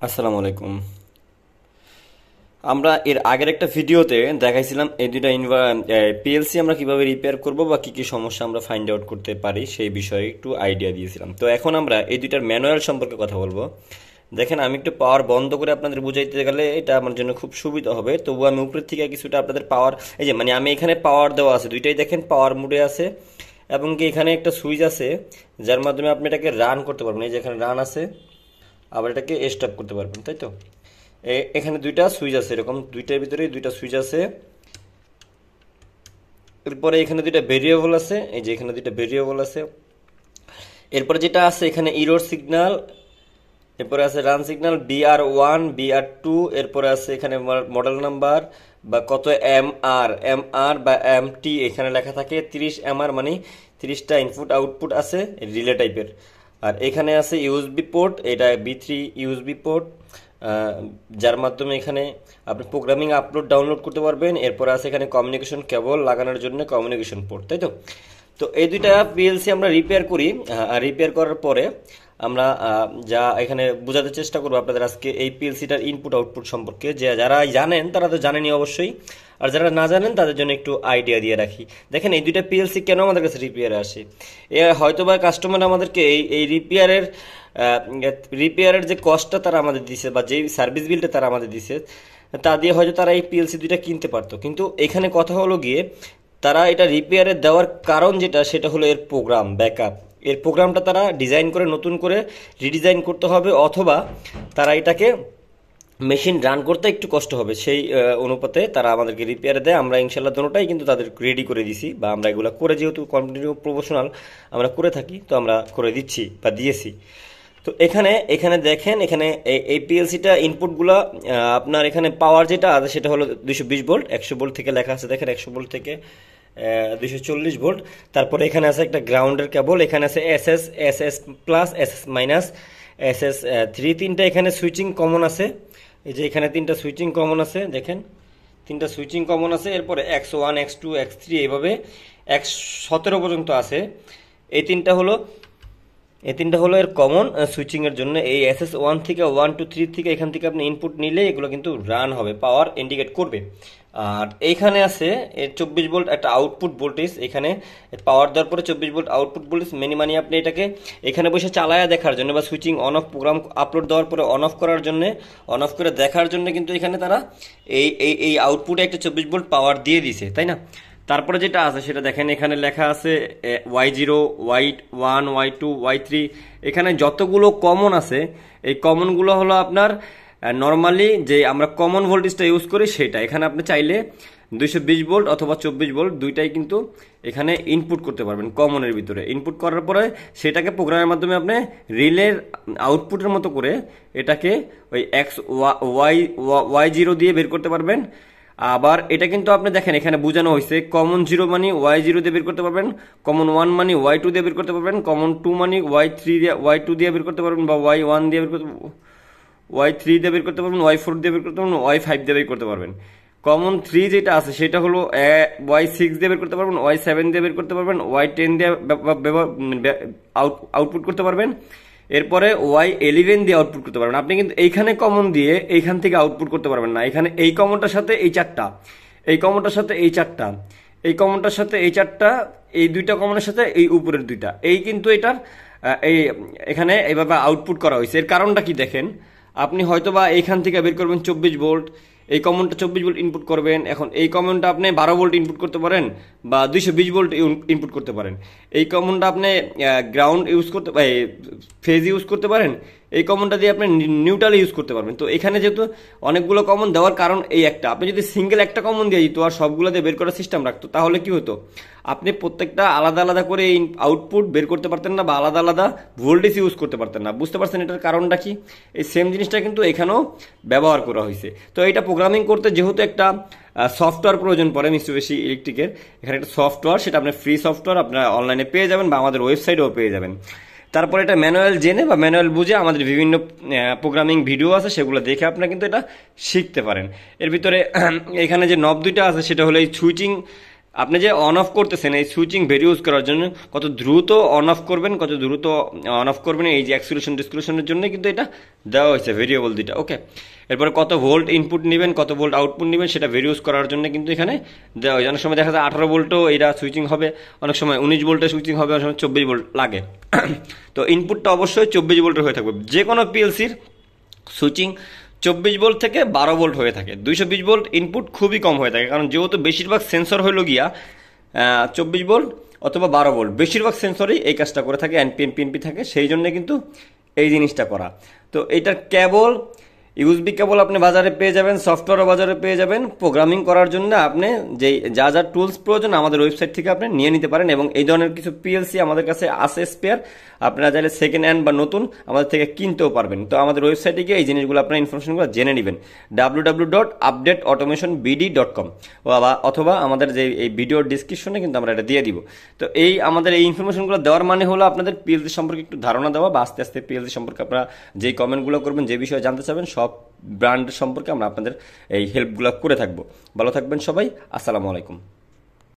আসসালামু আলাইকুম। আমরা এর আগের একটা ভিডিওতে দেখাইছিলাম এই দুইটা পিএলসি আমরা কিভাবে রিপেয়ার করব বা কি কি সমস্যা আমরা ফাইন্ড আউট করতে পারি সেই বিষয়ে একটু আইডিয়া দিয়েছিলাম। তো এখন আমরা এই দুইটার ম্যানুয়াল সম্পর্কে কথা বলবো। দেখেন, আমি একটু পাওয়ার বন্ধ করে আপনাদের বুঝাইতে গেলে এটা আমার জন্য খুব সুবিধা হবে, তবু আমি উপরের থেকে কিছুটা আপনাদের পাওয়ার, এই যে মানে আমি এখানে পাওয়ার দেওয়া আছে দুইটাই, দেখেন পাওয়ার মোডে আছে এবং কি এখানে একটা সুইচ আছে যার মাধ্যমে আপনি এটাকে রান করতে পারবেন। এই যে এখানে রান আছে, আবার এটাকে স্টপ করতে পারবেন, তাই তো। এখানে দুইটা সুইচ আছে, এরকম দুইটার ভিতরে দুইটা সুইচ আছে। এরপরে এখানে দুইটা ভেরিয়েবল আছে, এই যে এখানে দুইটা ভেরিয়েবল আছে। এরপরে যেটা আছে এখানে ইরর সিগন্যাল, এরপরে আছে রান সিগন্যাল BR1 BR2, এরপরে আছে এখানে মডেল নাম্বার বা কত এম আর বা MT এখানে লেখা থাকে। 30 MR মানে 30টা ইনপুট আউটপুট আছে রিলে টাইপের। আর এখানে আছে ইউএসবি পোর্ট, এটা B3 ইউএসবি পোর্ট, যার মাধ্যমে এখানে আপনি প্রোগ্রামিং আপলোড ডাউনলোড করতে পারবেন। এরপর আছে এখানে কমিউনিকেশন কেবল লাগানোর জন্য কমিউনিকেশন পোর্ট, তাই তো। তো এই দুইটা পিএলসি আমরা রিপেয়ার করি। আর রিপেয়ার করার পরে আমরা যা এখানে বোঝাতে চেষ্টা করবো আপনাদের আজকে এই পিএলসিটার ইনপুট আউটপুট সম্পর্কে। যে যারা জানেন তারা তো জানেনই অবশ্যই, আর যারা না জানেন তাদের জন্য একটু আইডিয়া দিয়ে রাখি। দেখেন, এই দুইটা পিএলসি কেন আমাদের কাছে রিপেয়ারে আসে। এ হয়তো বা কাস্টমার আমাদেরকে এই এই রিপেয়ারের যে কস্টটা তারা আমাদের দিছে বা যেই সার্ভিস বিলটা তারা আমাদের দিছে তা দিয়ে হয়তো তারা এই পিএলসি দুইটা কিনতে পারতো, কিন্তু এখানে কথা হলো গিয়ে তারা এটা রিপেয়ারে দেওয়ার কারণ যেটা সেটা হলো এর প্রোগ্রাম ব্যাকআপ। এর প্রোগ্রামটা তারা ডিজাইন করে নতুন করে রিডিজাইন করতে হবে, অথবা তারা এটাকে মেশিন রান করতে একটু কষ্ট হবে, সেই অনুপাতে তারা আমাদেরকে রিপেয়ারে দেয়। আমরা ইনশাল্লাহ দোনোটাই কিন্তু তাদের রেডি করে দিছি, বা আমরা এগুলো করে যেহেতু কন্টিনিউ প্রফেশনাল আমরা করে থাকি, তো আমরা করে দিচ্ছি বা দিয়েছি। তো এখানে এখানে দেখেন, এখানে এই পিএলসিটা ইনপুটগুলো আপনার এখানে পাওয়ার যেটা আছে সেটা হলো 220 ভোল্ট। 100 ভোল্ট থেকে লেখা আছে, দেখেন 100 ভোল্ট থেকে 240 ভোল্ট। তারপরে এখানে আছে একটা গ্রাউন্ডের কেবল, এখানে আছে S S plus SS minus SS3, তিনটা এখানে সুইচিং কমন আছে। এই যে এখানে তিনটা সুইচিং কমন আছে, দেখেন তিনটা সুইচিং কমন আছে। এরপরে X1 X2 X3 এইভাবে X17 পর্যন্ত আছে। এই তিনটা হলো এর কমন সুইচিং এর জন্য। এই SS1 থেকে 1 2 3 থেকে এখান থেকে আপনি ইনপুট নিলে এগুলো কিন্তু রান হবে, পাওয়ার ইন্ডিকেট করবে। আর এইখানে আছে 24 ভোল্ট একটা আউটপুট ভোল্টেজ। এখানে পাওয়ার দেওয়ার পরে 24 ভোল্ট আউটপুট ভোল্টেজ মানে আপনি এটাকে এখানে বসে চালায়া দেখার জন্য বা switching on of programme upload দেওয়ার পরে অন অফ করার জন্য, অন অফ করে দেখার জন্য কিন্তু এখানে তারা এই আউটপুটে একটা 24 ভোল্ট পাওয়ার দিয়ে দিছে, তাই না। তারপরে যেটা আছে সেটা দেখেন, এখানে লেখা আছে Y0 Y1 Y2 Y3। এখানে যতগুলো কমন আছে এই কমনগুলো হলো আপনার নর্মালি যে আমরা কমন ভোল্টেজটা ইউজ করি সেটা। এখানে আপনি চাইলে 220 ভোল্ট অথবা 24 ভোল্ট দুইটাই কিন্তু এখানে ইনপুট করতে পারবেন কমনের ভিতরে। ইনপুট করার পরে সেটাকে প্রোগ্রামের মাধ্যমে আপনি রিলের আউটপুটের মতো করে এটাকে ওই Y0 দিয়ে বের করতে পারবেন। আবার এটা কিন্তু আপনি দেখেন এখানে বোঝানো হয়েছে কমন 0 মানে Y0 দিয়ে বের করতে পারবেন, কমন 1 মানে Y2 দিয়ে বের করতে পারবেন, কমন 2 মানে Y2 দিয়ে বের করতে পারবেন, বা Y1 দিয়ে বের করতে, Y3 দিয়ে বের করতে পারবেন, Y4 দিয়ে বের করতে পারবেন, Y5 দিয়ে বের করতে পারবেন। কমন 3 যেটা আছে সেটা হলো Y6 দিয়ে বের করতে পারবেন, Y7 দিয়ে বের করতে পারবেন, Y10 দিয়ে আউটপুট করতে পারবেন। এরপরে Y11 দিয়ে আউটপুট করতে পারবেন। আপনি কিন্তু এইখানে কমন দিয়ে এইখান থেকে আউটপুট করতে পারবেন না। এখানে এই কমনটার সাথে এই চারটা, এই কমনটার সাথে এই চারটা, এই কমনটার সাথে এই চারটা, এই দুইটা কমনের সাথে এই উপরের দুইটা, এই কিন্তু এটার এই এখানে এইভাবে আউটপুট করা হয়েছে। এর কারণটা কি দেখেন, আপনি হয়তোবা এইখান থেকে বের করবেন 24 ভোল্ট, এই কমনটা 24 ভোল্ট ইনপুট করবেন। এখন এই কমনটা আপনি 12 ভোল্ট ইনপুট করতে পারেন বা 220 ভোল্ট ইনপুট করতে পারেন। এই কমনটা আপনি গ্রাউন্ড ইউজ করতে ফেজ ইউজ করতে পারেন, এই কমনটা দিয়ে আপনি নিউট্রাল ইউজ করতে পারবেন। তো এখানে যেহেতু অনেকগুলো কমন দেওয়ার কারণ এই একটা, আপনি যদি সিঙ্গেল একটা কমন দিয়ে দিত আর সবগুলো দিয়ে বের করার সিস্টেম রাখতো তাহলে কি হতো, আপনি প্রত্যেকটা আলাদা আলাদা করে এই আউটপুট বের করতে পারতেন না বা আলাদা আলাদা ভোল্টেজ ইউজ করতে পারতেন না। বুঝতে পারছেন এটার কারণটা কি? এই সেম জিনিসটা কিন্তু এখানেও ব্যবহার করা হয়েছে। তো এটা প্রোগ্রামিং করতে যেহেতু একটা সফটওয়্যার প্রয়োজন পড়ে মিৎসুবিশি ইলেকট্রিকের, এখানে একটা সফটওয়্যার, সেটা আপনার ফ্রি সফটওয়্যার আপনারা অনলাইনে পেয়ে যাবেন বা আমাদের ওয়েবসাইটেও পেয়ে যাবেন। তারপরে এটা ম্যানুয়াল জেনে বা ম্যানুয়াল বুঝে আমাদের বিভিন্ন প্রোগ্রামিং ভিডিও আছে, সেগুলো দেখে আপনারা কিন্তু এটা শিখতে পারেন। এর ভিতরে এখানে যে নব দুইটা আছে সেটা হলো এই সুইচিং আপনি যে অন অফ করতেছেন এই সুইচিং ভেরি ইউজ করার জন্য, কত দ্রুত অন অফ করবেন, কত দ্রুত অন অফ করবেন, এই যে অ্যাক্সিলারেশন ডিসক্রিপশনের জন্য কিন্তু এটা দেওয়া হয়েছে ভেরিয়েবল দুইটা। ওকে, এরপরে কত ভোল্ট ইনপুট নেবেন, কত ভোল্ট আউটপুট নেবেন সেটা ভেরি ইউজ করার জন্য কিন্তু এখানে দেওয়া হয়েছে। অনেক সময় দেখা যায় 18 ভোল্টও এটা সুইচিং হবে, অনেক সময় 19 ভোল্টে সুইচিং হবে, অনেক সময় 24 ভোল্ট লাগে। তো ইনপুটটা অবশ্যই 24 ভোল্টের হয়ে থাকবে। যে কোনো পিএলসির সুইচিং 24 ভোল্ট থেকে 12 ভোল্ট হয়ে থাকে। 220 ভোল্ট ইনপুট খুবই কম হয়ে থাকে, কারণ যেহেতু বেশিরভাগ সেন্সর হইল গিয়া 24 ভোল্ট অথবা 12 ভোল্ট, বেশিরভাগ সেন্সরই এই কাজটা করে থাকে, এনপিএন পিএনপি থাকে, সেই জন্য কিন্তু এই জিনিসটা করা। তো এইটার কেবল ইউএসবি কেবল আপনি বাজারে পেয়ে যাবেন, সফটওয়্যারও বাজারে পেয়ে যাবেন। প্রোগ্রামিং করার জন্য আপনি যেই যা যা টুলস প্রয়োজন আমাদের ওয়েবসাইট থেকে আপনি নিয়ে নিতে পারেন, এবং এই ধরনের কিছু পিএলসি আমাদের কাছে আছে স্পেয়ার, আপনারা চাইলে সেকেন্ড হ্যান্ড বা নতুন আমাদের থেকে কিনতেও পারবেন। তো আমাদের ওয়েবসাইটে গিয়ে এই জিনিসগুলো আপনার ইনফরমেশনগুলো জেনে নেবেন, www.updateautomationbd.com, অথবা আমাদের যে এই ভিডিওর ডিসক্রিপশনে কিন্তু আমরা এটা দিয়ে দিব। তো এই আমাদের এই ইনফরমেশনগুলো দেওয়ার মানে হলো আপনাদের পিএলসি সম্পর্কে একটু ধারণা দেওয়া, বা আস্তে আস্তে পিএলসি সম্পর্কে আপনারা যেই কমেন্টগুলো করবেন, যে বিষয়ে জানতে চাবেন, সব ব্র্যান্ড সম্পর্কে আমরা আপনাদের এই হেল্পগুলো করে থাকবো। ভালো থাকবেন সবাই, আসসালামু আলাইকুম।